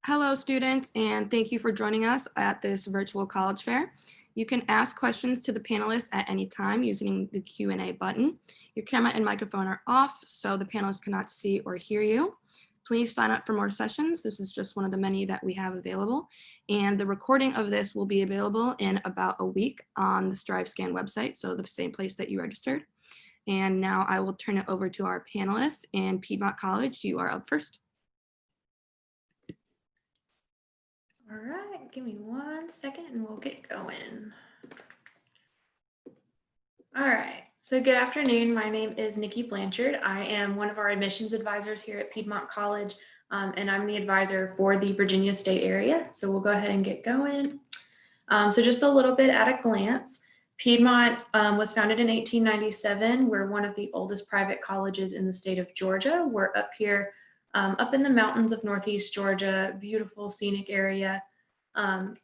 Hello, students, and thank you for joining us at this virtual college fair. You can ask questions to the panelists at any time using the Q&A button. Your camera and microphone are off, so the panelists cannot see or hear you. Please sign up for more sessions. This is just one of the many that we have available. And the recording of this will be available in about a week on the StriveScan website, so the same place that you registered. And now I will turn it over to our panelists. And Piedmont College, you are up first. All right, give me 1 second and we'll get going. All right, so good afternoon. My name is Nikki Blanchard. I am one of our admissions advisors here at Piedmont College, and I'm the advisor for the Virginia State area. So we'll go ahead and get going. So just a little bit at a glance. Piedmont was founded in 1897. We're one of the oldest private colleges in the state of Georgia. We're up here up in the mountains of Northeast Georgia, beautiful scenic area.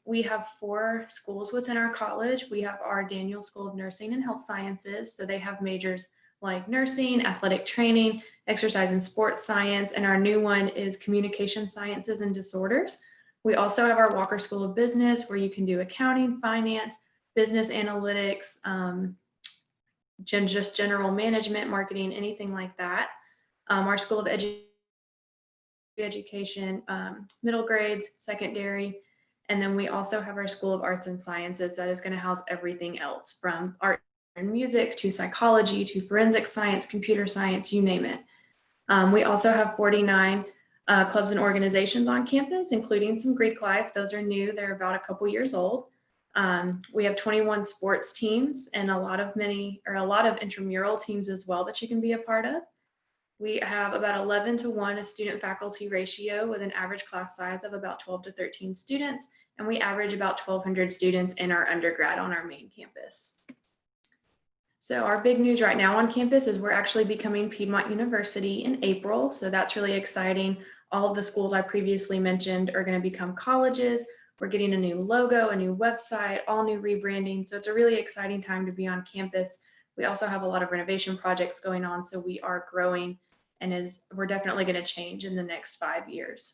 We have 4 schools within our college. We have our Daniel School of Nursing and Health Sciences. So they have majors like nursing, athletic training, exercise and sports science, and our new one is communication sciences and disorders. We also have our Walker School of Business where you can do accounting, finance, business analytics, just general management, marketing, anything like that. Our School of Education, middle grades, secondary, and then we also have our School of Arts and Sciences that is going to house everything else from art and music to psychology to forensic science, computer science, you name it. We also have 49 clubs and organizations on campus, including some Greek life. Those are new. They're about a couple years old. We have 21 sports teams and a lot of intramural teams as well that you can be a part of. We have about 11 to 1 a student faculty ratio with an average class size of about 12 to 13 students. And we average about 1,200 students in our undergrad on our main campus. So our big news right now on campus is we're actually becoming Piedmont University in April. So that's really exciting. All of the schools I previously mentioned are going to become colleges. We're getting a new logo, a new website, all new rebranding. So it's a really exciting time to be on campus. We also have a lot of renovation projects going on. So we are growing and we're definitely going to change in the next 5 years.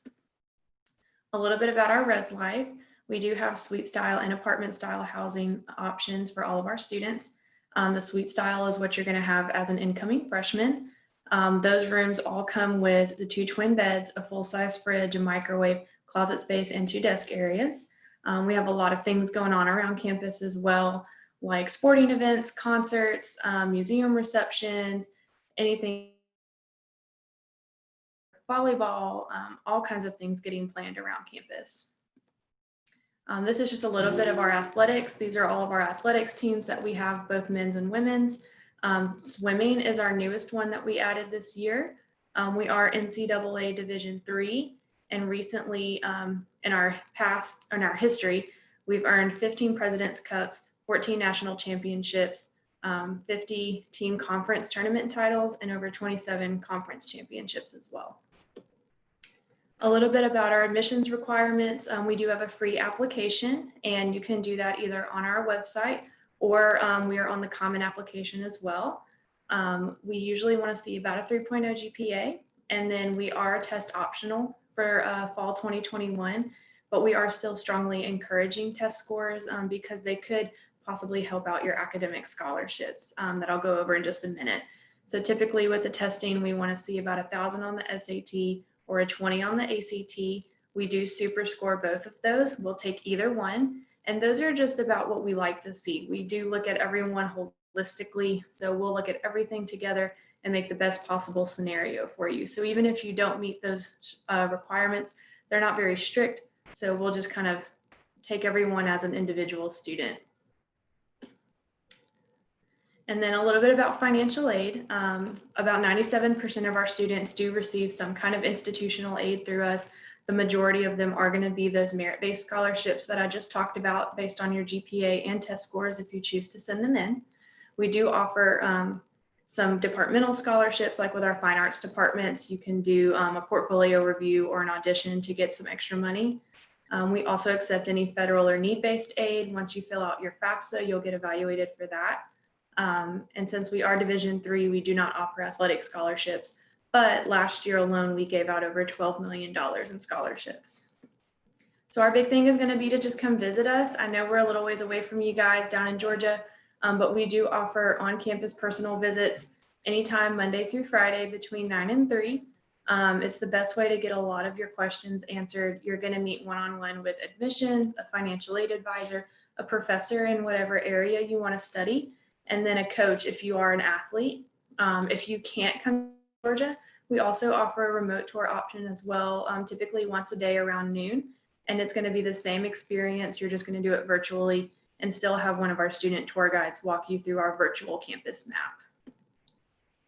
A little bit about our res life. We do have suite style and apartment style housing options for all of our students. The suite style is what you're going to have as an incoming freshman. Those rooms all come with the 2 twin beds, a full-size fridge, a microwave, closet space, and 2 desk areas. We have a lot of things going on around campus as well, like sporting events, concerts, museum receptions, anything, volleyball, all kinds of things getting planned around campus. This is just a little bit of our athletics. These are all of our athletics teams that we have, both men's and women's. Swimming is our newest one that we added this year. We are NCAA Division III, and recently in our history, we've earned 15 President's Cups, 14 national championships, 50 team conference tournament titles, and over 27 conference championships as well. A little bit about our admissions requirements. We do have a free application, and you can do that either on our website or we are on the common application as well. We usually want to see about a 3.0 GPA, and then we are test optional for fall 2021, but we are still strongly encouraging test scores because they could possibly help out your academic scholarships that I'll go over in just a minute. So typically with the testing, we want to see about 1,000 on the SAT or a 20 on the ACT. We do super score both of those. We'll take either one. And those are just about what we like to see. We do look at everyone holistically. So we'll look at everything together and make the best possible scenario for you. So even if you don't meet those requirements, they're not very strict. So we'll just kind of take everyone as an individual student. And then a little bit about financial aid. About 97% of our students do receive some kind of institutional aid through us. The majority of them are going to be those merit-based scholarships that I just talked about based on your GPA and test scores if you choose to send them in. We do offer some departmental scholarships, like with our fine arts departments. You can do a portfolio review or an audition to get some extra money. We also accept any federal or need-based aid. Once you fill out your FAFSA, you'll get evaluated for that. And since we are Division III, we do not offer athletic scholarships, but last year alone, we gave out over $12 million in scholarships. So our big thing is going to be to just come visit us. I know we're a little ways away from you guys down in Georgia, but we do offer on-campus personal visits anytime Monday through Friday between 9 and 3. It's the best way to get a lot of your questions answered. You're going to meet one-on-one with admissions, a financial aid advisor, a professor in whatever area you want to study, and then a coach if you are an athlete. If you can't come to Georgia, we also offer a remote tour option as well, typically once a day around noon. And it's going to be the same experience. You're just going to do it virtually and still have one of our student tour guides walk you through our virtual campus map.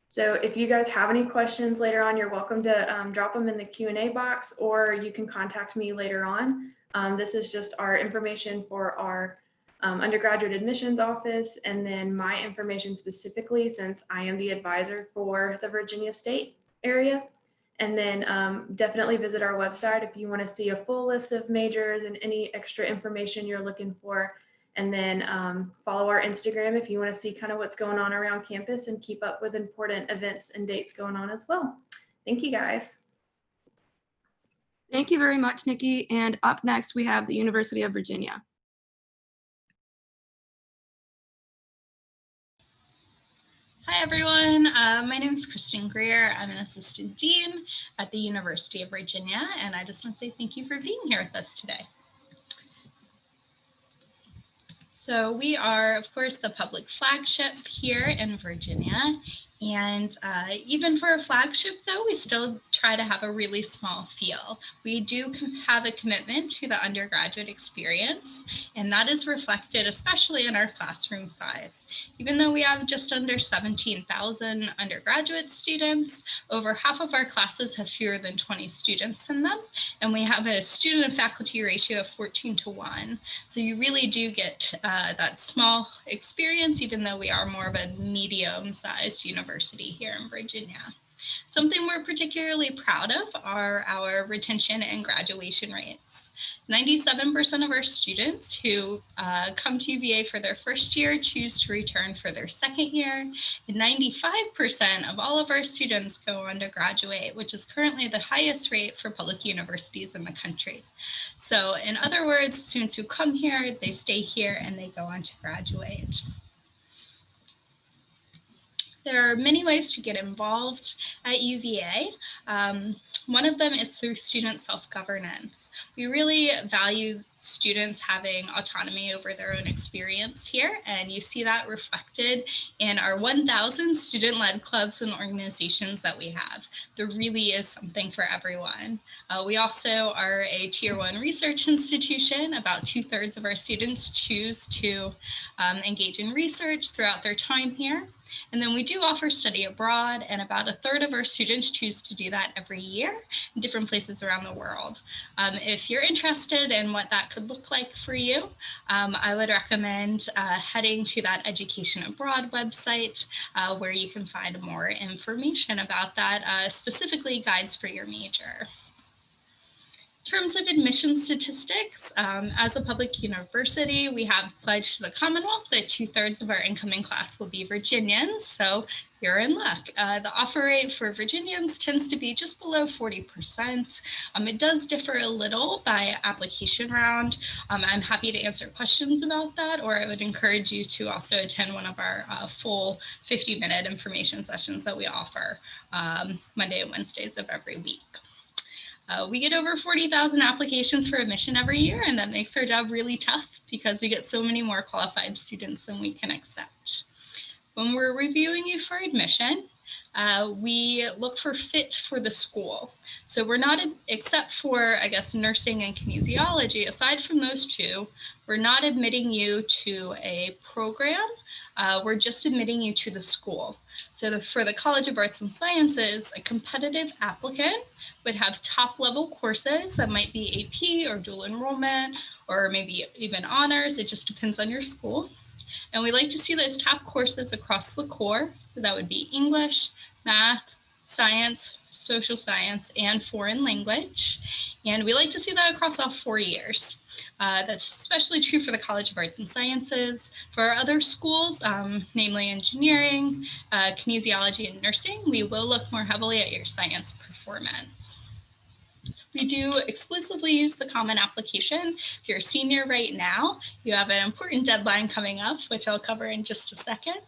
So if you guys have any questions later on, you're welcome to drop them in the Q&A box, or you can contact me later on. This is just our information for our undergraduate admissions office, and then my information specifically, since I am the advisor for the Virginia State area. And then definitely visit our website if you want to see a full list of majors and any extra information you're looking for. And then follow our Instagram if you want to see kind of what's going on around campus and keep up with important events and dates going on as well. Thank you, guys. Thank you very much, Nikki. And up next, we have the University of Virginia. Hi, everyone. My name is Kristen Greer. I'm an assistant dean at the University of Virginia, and I just want to say thank you for being here with us today. So we are, of course, the public flagship here in Virginia. And even for a flagship, though, we still try to have a really small feel. We do have a commitment to the undergraduate experience, and that is reflected especially in our classroom size. Even though we have just under 17,000 undergraduate students, over half of our classes have fewer than 20 students in them, and we have a student and faculty ratio of 14:1. So you really do get that small experience, even though we are more of a medium-sized university here in Virginia. Something we're particularly proud of are our retention and graduation rates. 97% of our students who come to UVA for their first year choose to return for their second year, and 95% of all of our students go on to graduate, which is currently the highest rate for public universities in the country. So in other words, students who come here, they stay here and they go on to graduate. There are many ways to get involved at UVA. One of them is through student self-governance. We really value students having autonomy over their own experience here, and you see that reflected in our 1,000 student-led clubs and organizations that we have. There really is something for everyone. We also are a Tier 1 research institution. About 2/3 of our students choose to engage in research throughout their time here. And then we do offer study abroad, and about 1/3 of our students choose to do that every year in different places around the world. If you're interested in what that could look like for you, I would recommend heading to that Education Abroad website where you can find more information about that, specifically guides for your major. In terms of admission statistics, as a public university, we have pledged to the Commonwealth that 2/3 of our incoming class will be Virginians, so you're in luck. The offer rate for Virginians tends to be just below 40%. It does differ a little by application round. I'm happy to answer questions about that, or I would encourage you to also attend one of our full 50-minute information sessions that we offer Monday and Wednesdays of every week. We get over 40,000 applications for admission every year, and that makes our job really tough because we get so many more qualified students than we can accept. When we're reviewing you for admission, we look for fit for the school. So we're not, except for, I guess, nursing and kinesiology, aside from those two, we're not admitting you to a program. We're just admitting you to the school. So for the College of Arts and Sciences, a competitive applicant would have top-level courses that might be AP or dual enrollment, or maybe even honors. It just depends on your school. And we like to see those top courses across the core. So that would be English, math, science, social science, and foreign language. And we like to see that across all 4 years. That's especially true for the College of Arts and Sciences. For our other schools, namely engineering, kinesiology, and nursing, we will look more heavily at your science performance. We do exclusively use the common application. If you're a senior right now, you have an important deadline coming up, which I'll cover in just a second.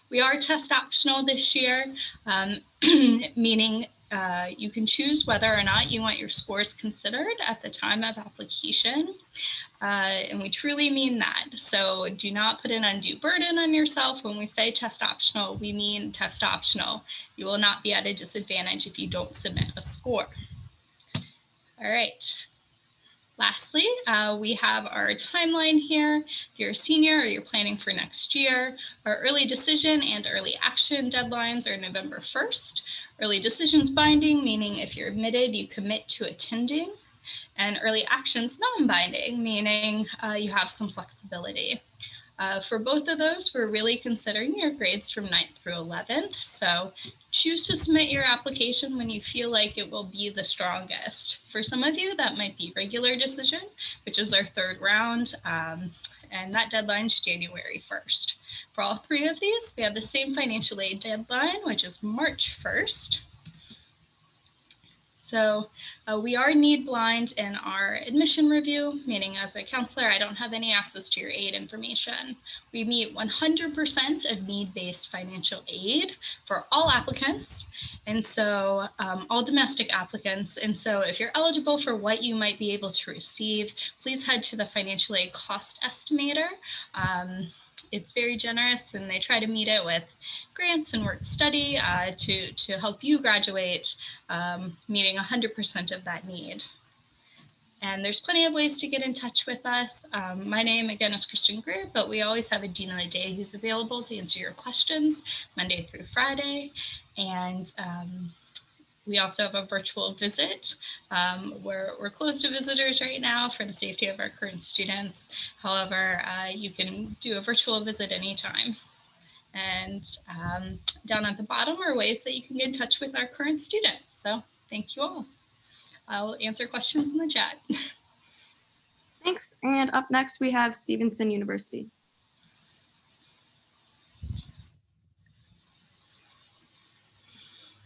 We are test optional this year, meaning you can choose whether or not you want your scores considered at the time of application. And we truly mean that. So do not put an undue burden on yourself. When we say test optional, we mean test optional. You will not be at a disadvantage if you don't submit a score. All right. Lastly, we have our timeline here. If you're a senior or you're planning for next year, our early decision and early action deadlines are November 1st. Early decisions binding, meaning if you're admitted, you commit to attending. And early actions non-binding, meaning you have some flexibility. For both of those, we're really considering your grades from 9th through 11th. So choose to submit your application when you feel like it will be the strongest. For some of you, that might be regular decision, which is our third round. And that deadline is January 1st. For all three of these, we have the same financial aid deadline, which is March 1st. So we are need blind in our admission review, meaning as a counselor, I don't have any access to your aid information. We meet 100% of need-based financial aid for all applicants, and so all domestic applicants. And so if you're eligible for what you might be able to receive, please head to the financial aid cost estimator. It's very generous, and they try to meet it with grants and work study to help you graduate, meeting 100% of that need. And there's plenty of ways to get in touch with us. My name, again, is Kristen Greer, but we always have a Dean of the Day who's available to answer your questions Monday through Friday. And we also have a virtual visit. We're closed to visitors right now for the safety of our current students. However, you can do a virtual visit anytime. And down at the bottom are ways that you can get in touch with our current students. So thank you all. I'll answer questions in the chat. Thanks. And up next, we have Stevenson University.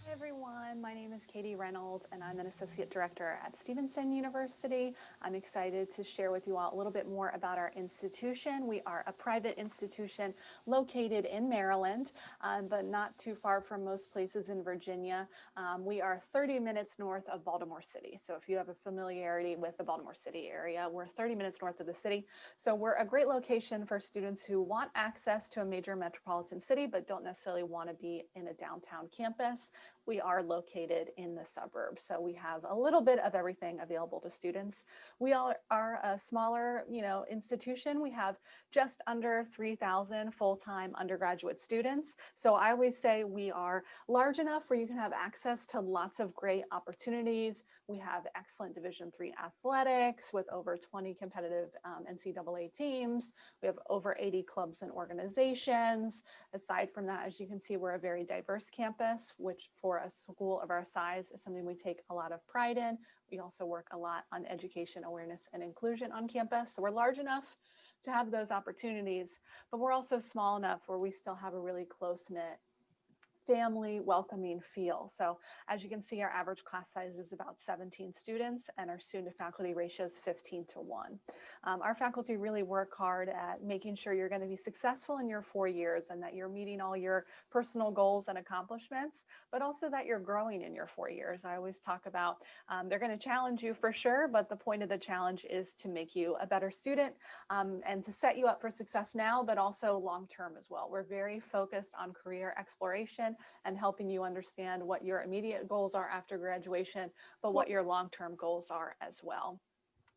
Hi everyone, my name is Katie Reynolds and I'm an Associate Director at Stevenson University. I'm excited to share with you all a little bit more about our institution. We are a private institution located in Maryland, but not too far from most places in Virginia. We are 30 minutes north of Baltimore City. So if you have a familiarity with the Baltimore City area, we're 30 minutes north of the city. So we're a great location for students who want access to a major metropolitan city, but don't necessarily want to be in a downtown campus. We are located in the suburbs, so we have a little bit of everything available to students. We are a smaller, institution. We have just under 3,000 full-time undergraduate students. So I always say we are large enough where you can have access to lots of great opportunities. We have excellent Division III athletics with over 20 competitive NCAA teams. We have over 80 clubs and organizations. Aside from that, as you can see, we're a very diverse campus, which for a school of our size is something we take a lot of pride in. We also work a lot on education, awareness, and inclusion on campus. So we're large enough to have those opportunities, but we're also small enough where we still have a really close-knit family welcoming feel. So as you can see, our average class size is about 17 students and our student to faculty ratio is 15:1. Our faculty really work hard at making sure you're going to be successful in your 4 years and that you're meeting all your personal goals and accomplishments, but also that you're growing in your 4 years. I always talk about they're going to challenge you for sure, but the point of the challenge is to make you a better student and to set you up for success now, but also long-term as well. We're very focused on career exploration and helping you understand what your immediate goals are after graduation, but what your long-term goals are as well.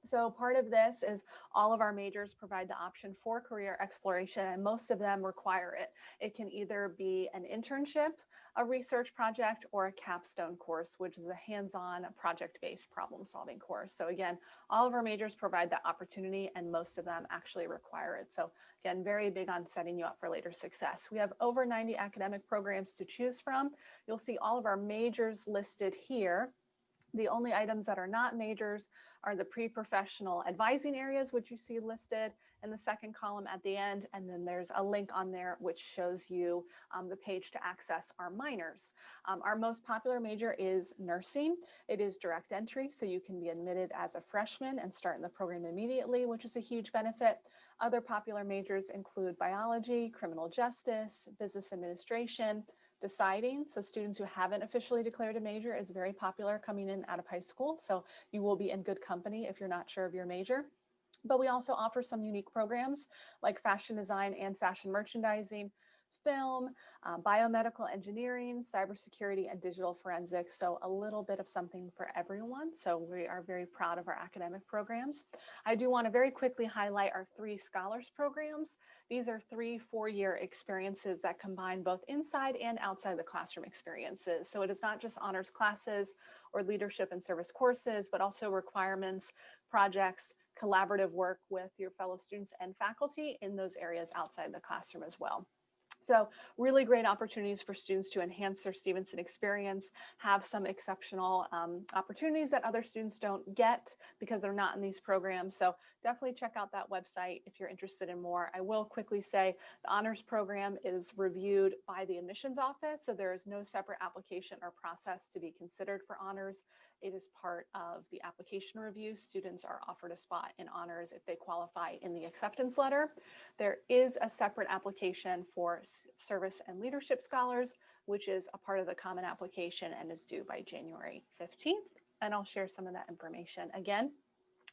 So part of this is all of our majors provide the option for career exploration, and most of them require it. It can either be an internship, a research project, or a capstone course, which is a hands-on project-based problem-solving course. So again, all of our majors provide that opportunity, and most of them actually require it. So again, very big on setting you up for later success. We have over 90 academic programs to choose from. You'll see all of our majors listed here. The only items that are not majors are the pre-professional advising areas, which you see listed in the second column at the end. And then there's a link on there which shows you the page to access our minors. Our most popular major is nursing. It is direct entry, so you can be admitted as a freshman and start in the program immediately, which is a huge benefit. Other popular majors include biology, criminal justice, business administration, deciding. So students who haven't officially declared a major is very popular coming in out of high school. So you will be in good company if you're not sure of your major. But we also offer some unique programs like fashion design and fashion merchandising, film, biomedical engineering, cybersecurity, and digital forensics. So a little bit of something for everyone. So we are very proud of our academic programs. I do want to very quickly highlight our 3 scholars programs. These are 3 four-year experiences that combine both inside and outside the classroom experiences. So it is not just honors classes or leadership and service courses, but also requirements, projects, collaborative work with your fellow students and faculty in those areas outside the classroom as well. So really great opportunities for students to enhance their Stevenson experience, have some exceptional opportunities that other students don't get because they're not in these programs. So definitely check out that website if you're interested in more. I will quickly say the honors program is reviewed by the admissions office. So there is no separate application or process to be considered for honors. It is part of the application review. Students are offered a spot in honors if they qualify in the acceptance letter. There is a separate application for service and leadership scholars, which is a part of the common application and is due by January 15th. And I'll share some of that information again.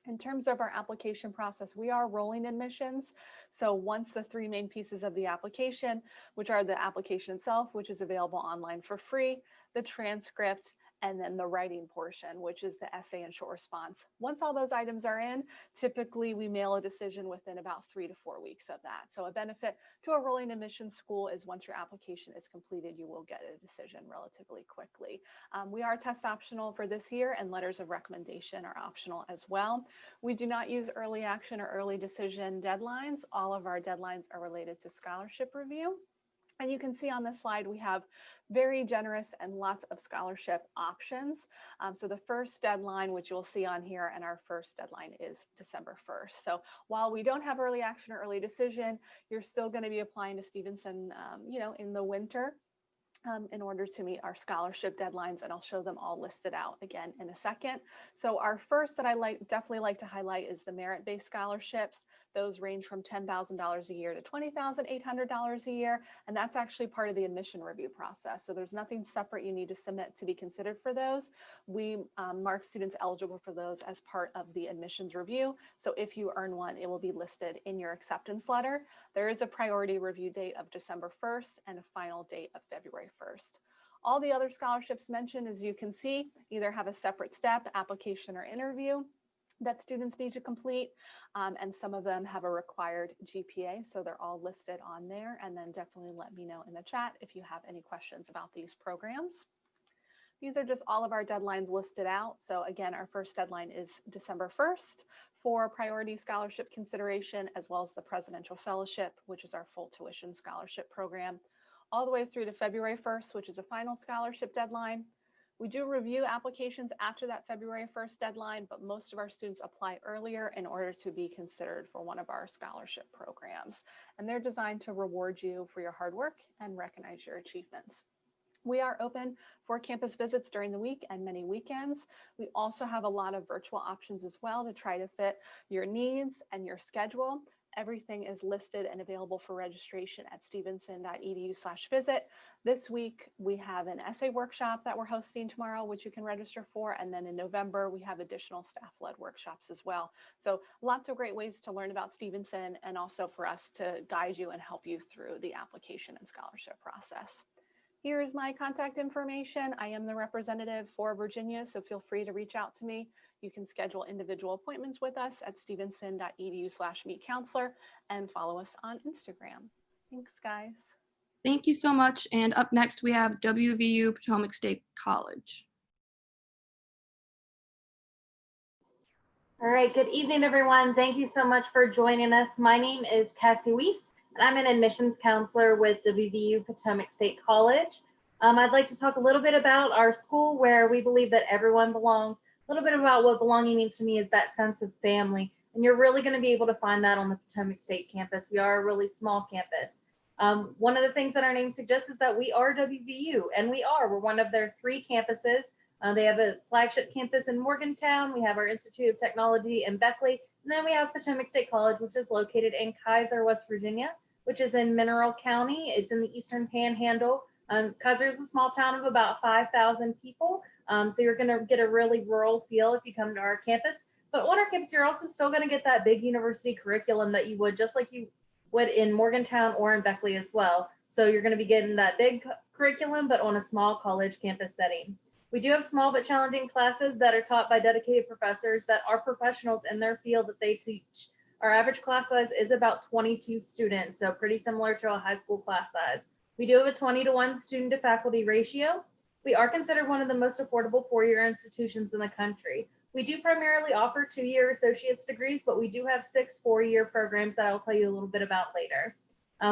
In terms of our application process, we are rolling admissions. So once the 3 main pieces of the application, which are the application itself, which is available online for free, the transcript, and then the writing portion, which is the essay and short response. Once all those items are in, typically we mail a decision within about 3 to 4 weeks of that. So a benefit to a rolling admissions school is once your application is completed, you will get a decision relatively quickly. We are test optional for this year, and letters of recommendation are optional as well. We do not use early action or early decision deadlines. All of our deadlines are related to scholarship review. And you can see on this slide, we have very generous and lots of scholarship options. So the first deadline, which you'll see on here, and our first deadline is December 1st. So while we don't have early action or early decision, you're still going to be applying to Stevenson, in the winter. In order to meet our scholarship deadlines, and I'll show them all listed out again in a second. So our first that I definitely like to highlight is the merit-based scholarships. Those range from $10,000 a year to $20,800 a year, and that's actually part of the admission review process. So there's nothing separate you need to submit to be considered for those. We mark students eligible for those as part of the admissions review. So if you earn one, it will be listed in your acceptance letter. There is a priority review date of December 1st and a final date of February 1st. All the other scholarships mentioned, as you can see, either have a separate step, application or interview that students need to complete, and some of them have a required GPA, so they're all listed on there. And then definitely let me know in the chat if you have any questions about these programs. These are just all of our deadlines listed out. So again, our first deadline is December 1st for priority scholarship consideration, as well as the Presidential Fellowship, which is our full tuition scholarship program, all the way through to February 1st, which is a final scholarship deadline. We do review applications after that February 1st deadline, but most of our students apply earlier in order to be considered for one of our scholarship programs. And they're designed to reward you for your hard work and recognize your achievements. We are open for campus visits during the week and many weekends. We also have a lot of virtual options as well to try to fit your needs and your schedule. Everything is listed and available for registration at stevenson.edu/visit. This week, we have an essay workshop that we're hosting tomorrow, which you can register for. And then in November, we have additional staff-led workshops as well. So lots of great ways to learn about Stevenson, and also for us to guide you and help you through the application and scholarship process. Here's my contact information. I am the representative for Virginia, so feel free to reach out to me. You can schedule individual appointments with us at stevenson.edu/meetcounselor and follow us on Instagram. Thanks, guys. Thank you so much. And up next, we have WVU Potomac State College. All right, good evening, everyone. Thank you so much for joining us. My name is Cassie Weiss, and I'm an admissions counselor with WVU Potomac State College. I'd like to talk a little bit about our school where we believe that everyone belongs. A little bit about what belonging means to me is that sense of family. And you're really going to be able to find that on the Potomac State campus. We are a really small campus. One of the things that our name suggests is that we are WVU, and we are. We're one of their 3 campuses. They have a flagship campus in Morgantown. We have our Institute of Technology in Beckley. And then we have Potomac State College, which is located in Kaiser, West Virginia, which is in Mineral County. It's in the Eastern Panhandle. Kaiser is a small town of about 5,000 people. So you're going to get a really rural feel if you come to our campus. But on our campus, you're also still going to get that big university curriculum that you would, just like you would in Morgantown or in Beckley as well. So you're going to be getting that big curriculum, but on a small college campus setting. We do have small but challenging classes that are taught by dedicated professors that are professionals in their field that they teach. Our average class size is about 22 students, so pretty similar to a high school class size. We do have a 20-to-1 student to faculty ratio. We are considered one of the most affordable 4-year institutions in the country. We do primarily offer 2-year associate's degrees, but we do have 6 4-year programs that I'll tell you a little bit about later.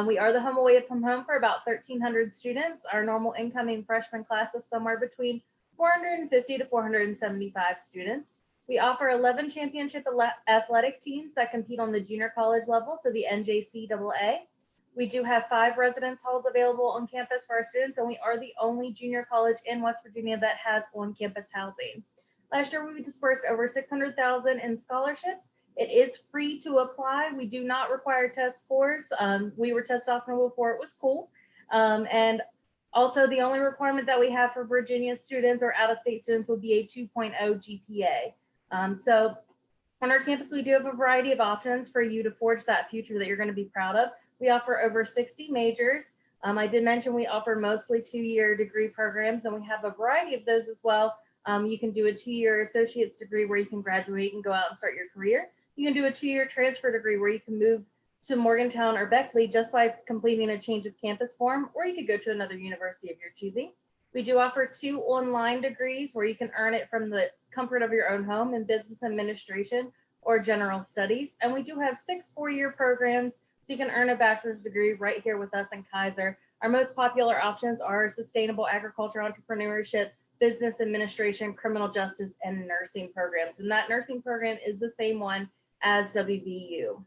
We are the home away from home for about 1,300 students. Our normal incoming freshman class is somewhere between 450 to 475 students. We offer 11 championship athletic teams that compete on the junior college level, so the NJCAA. We do have 5 residence halls available on campus for our students, and we are the only junior college in West Virginia that has on-campus housing. Last year, we dispersed over $600,000 in scholarships. It is free to apply. We do not require test scores. We were test often before it was cool. And also, the only requirement that we have for Virginia students or out-of-state students would be a 2.0 GPA. So on our campus, we do have a variety of options for you to forge that future that you're going to be proud of. We offer over 60 majors. I did mention we offer mostly 2-year degree programs, and we have a variety of those as well. You can do a 2-year associate's degree where you can graduate and go out and start your career. You can do a 2-year transfer degree where you can move to Morgantown or Beckley just by completing a change of campus form, or you could go to another university of your choosing. We do offer 2 online degrees where you can earn it from the comfort of your own home in business administration or general studies. And we do have 6 4-year programs, so you can earn a bachelor's degree right here with us in Kaiser. Our most popular options are sustainable agriculture, entrepreneurship, business administration, criminal justice, and nursing programs. And that nursing program is the same one as WVU.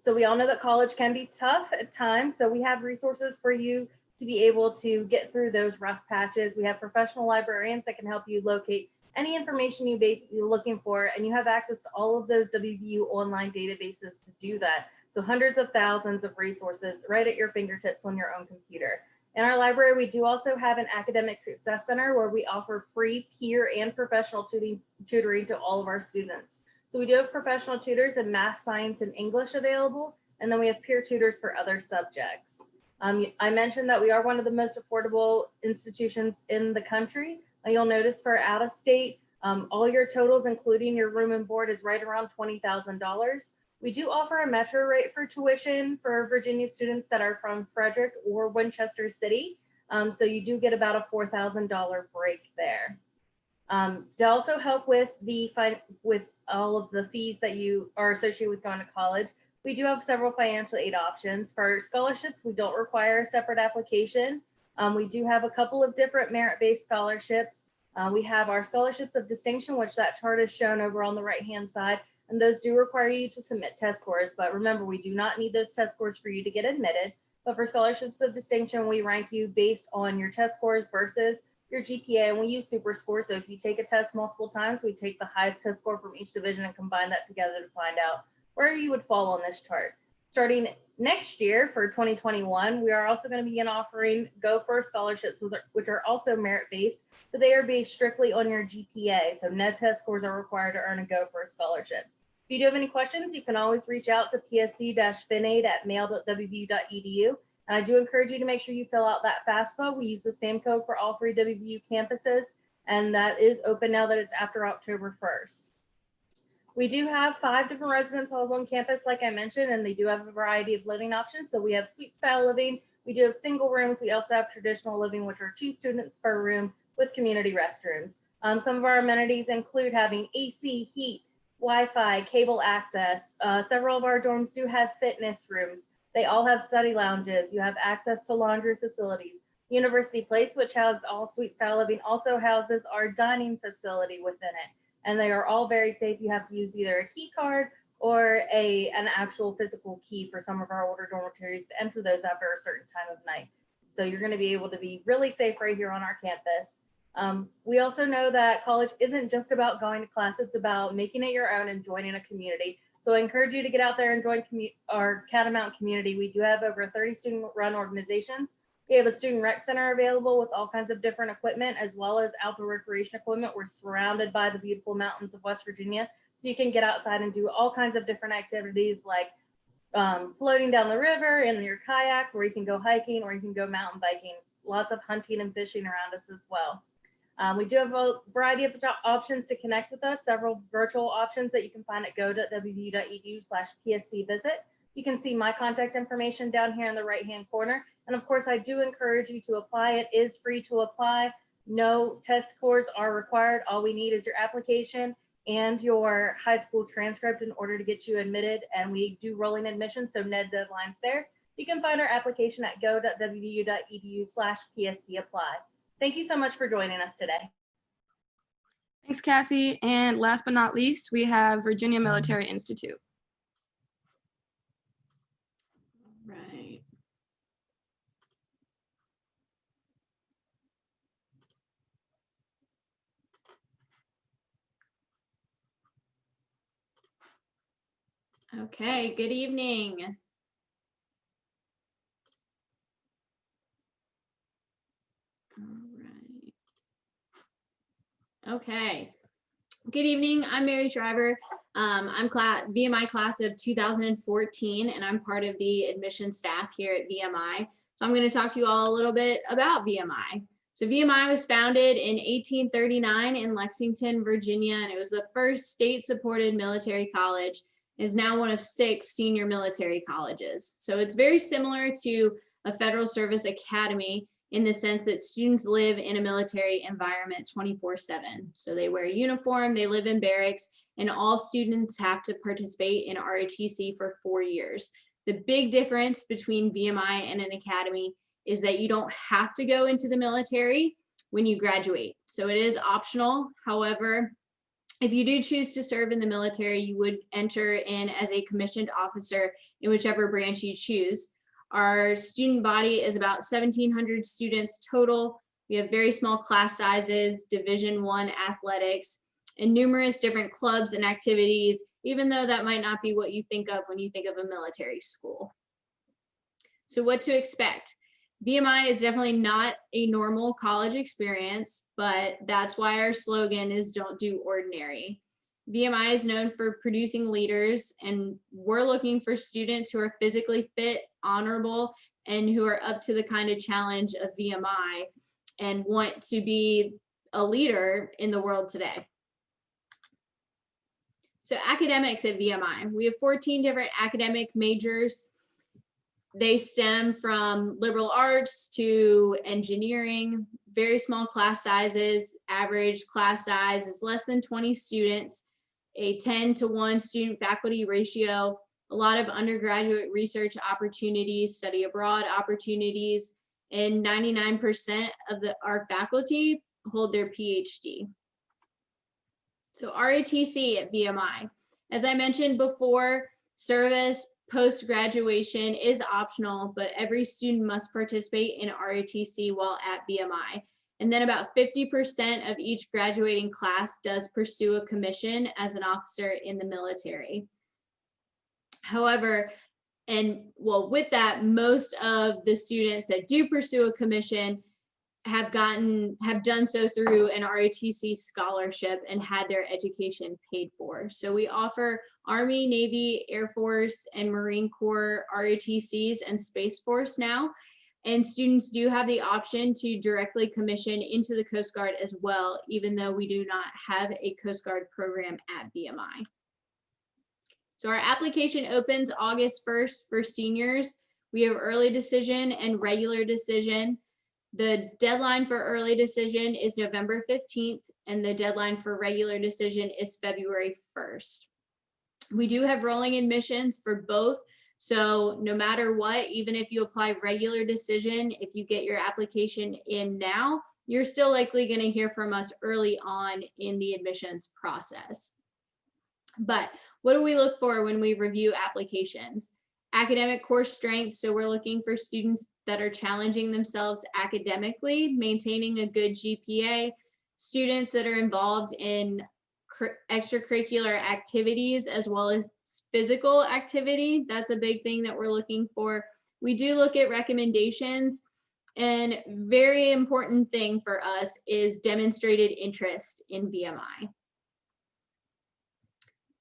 So we all know that college can be tough at times. So we have resources for you to be able to get through those rough patches. We have professional librarians that can help you locate any information you may be looking for, and you have access to all of those WVU online databases to do that. So hundreds of thousands of resources right at your fingertips on your own computer. In our library, we do also have an academic success center where we offer free peer and professional tutoring to all of our students. So we do have professional tutors in math, science, and English available, and then we have peer tutors for other subjects. I mentioned that we are one of the most affordable institutions in the country. You'll notice for out of state, all your totals, including your room and board, is right around $20,000. We do offer a metro rate for tuition for Virginia students that are from Frederick or Winchester City. So you do get about a $4,000 break there. To also help with all of the fees that you are associated with going to college, we do have several financial aid options. For scholarships, we don't require a separate application. We do have a couple of different merit-based scholarships. We have our scholarships of distinction, which that chart is shown over on the right-hand side, and those do require you to submit test scores. But remember, we do not need those test scores for you to get admitted. But for scholarships of distinction, we rank you based on your test scores versus your GPA, and we use super score. So if you take a test multiple times, we take the highest test score from each division and combine that together to find out where you would fall on this chart. Starting next year for 2021, we are also going to begin offering Go First scholarships, which are also merit-based, but they are based strictly on your GPA. So no test scores are required to earn a Go First scholarship. If you do have any questions, you can always reach out to psc-finaid@mail.wvu.edu. And I do encourage you to make sure you fill out that FAFSA. We use the same code for all 3 WVU campuses, and that is open now that it's after October 1st. We do have 5 different residence halls on campus, like I mentioned, and they do have a variety of living options. So we have suite style living, we do have single rooms, we also have traditional living, which are 2 students per room with community restrooms. Some of our amenities include having AC, heat, Wi-Fi, cable access. Several of our dorms do have fitness rooms. They all have study lounges. You have access to laundry facilities. University Place, which has all suite style living, also houses our dining facility within it. And they are all very safe. You have to use either a key card or an actual physical key for some of our older dormitories to enter those after a certain time of night. So you're going to be able to be really safe right here on our campus. We also know that college isn't just about going to class, it's about making it your own and joining a community. So I encourage you to get out there and join our Catamount community. We do have over 30 student-run organizations. We have a student rec center available with all kinds of different equipment, as well as outdoor recreation equipment. We're surrounded by the beautiful mountains of West Virginia, so you can get outside and do all kinds of different activities like floating down the river in your kayaks, or you can go hiking, or you can go mountain biking. Lots of hunting and fishing around us as well. We do have a variety of options to connect with us, several virtual options that you can find at go.wvu.edu/PSC visit. You can see my contact information down here in the right-hand corner. And of course, I do encourage you to apply. It is free to apply. No test scores are required. All we need is your application and your high school transcript in order to get you admitted. And we do rolling admission, so no deadlines there. You can find our application at go.wvu.edu/PSC apply. Thank you so much for joining us today. Thanks, Cassie. And last but not least, we have Virginia Military Institute. Right. Okay, good evening. All right. Okay. Good evening. I'm Mary Shriver. I'm VMI class of 2014, and I'm part of the admission staff here at VMI. So I'm going to talk to you all a little bit about VMI. So VMI was founded in 1839 in Lexington, Virginia, and it was the first state-supported military college. It is now one of 6 senior military colleges. So it's very similar to a federal service academy in the sense that students live in a military environment 24/7. So they wear a uniform, they live in barracks, and all students have to participate in ROTC for 4 years. The big difference between VMI and an academy is that you don't have to go into the military when you graduate. So it is optional. However, if you do choose to serve in the military, you would enter in as a commissioned officer in whichever branch you choose. Our student body is about 1,700 students total. We have very small class sizes, Division I athletics, and numerous different clubs and activities, even though that might not be what you think of when you think of a military school. So what to expect? VMI is definitely not a normal college experience, but that's why our slogan is "Don't do ordinary." VMI is known for producing leaders, and we're looking for students who are physically fit, honorable, and who are up to the kind of challenge of VMI and want to be a leader in the world today. So academics at VMI, we have 14 different academic majors. They stem from liberal arts to engineering, very small class sizes. Average class size is less than 20 students, a 10-to-1 student faculty ratio, a lot of undergraduate research opportunities, study abroad opportunities, and 99% of our faculty hold their PhD. So ROTC at VMI. As I mentioned before, service post-graduation is optional, but every student must participate in ROTC while at VMI. And then about 50% of each graduating class does pursue a commission as an officer in the military. However, with that, most of the students that do pursue a commission have done so through an ROTC scholarship and had their education paid for. So we offer Army, Navy, Air Force, and Marine Corps ROTCs and Space Force now. And students do have the option to directly commission into the Coast Guard as well, even though we do not have a Coast Guard program at VMI. So our application opens August 1st for seniors. We have early decision and regular decision. The deadline for early decision is November 15th, and the deadline for regular decision is February 1st. We do have rolling admissions for both So no matter what, even if you apply regular decision, if you get your application in now, you're still likely going to hear from us early on in the admissions process. But what do we look for when we review applications? Academic core strength. So we're looking for students that are challenging themselves academically, maintaining a good GPA, students that are involved in extracurricular activities as well as physical activity. That's a big thing that we're looking for. We do look at recommendations, and very important thing for us is demonstrated interest in VMI.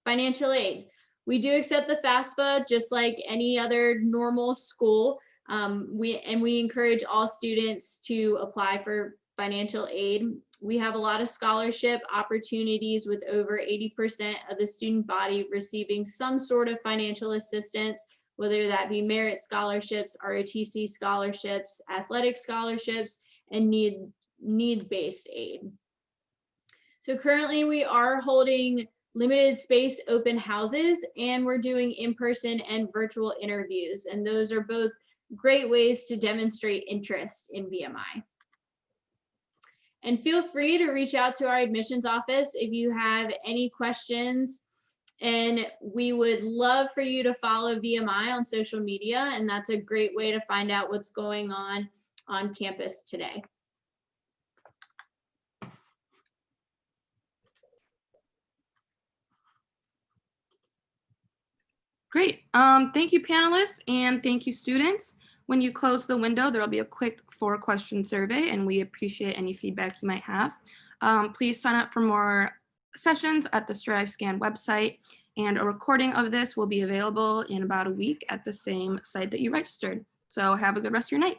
Financial aid. We do accept the FAFSA just like any other normal school. We encourage all students to apply for financial aid. We have a lot of scholarship opportunities with over 80% of the student body receiving some sort of financial assistance, whether that be merit scholarships, ROTC scholarships, athletic scholarships, and need-based aid. So currently we are holding limited space open houses, and we're doing in-person and virtual interviews. And those are both great ways to demonstrate interest in VMI. And feel free to reach out to our admissions office if you have any questions. And we would love for you to follow VMI on social media. And that's a great way to find out what's going on campus today. Great. Thank you, panelists, and thank you, students. When you close the window, there will be a quick 4-question survey, and we appreciate any feedback you might have. Please sign up for more sessions at the StriveScan website, and a recording of this will be available in about a week at the same site that you registered. So have a good rest of your night.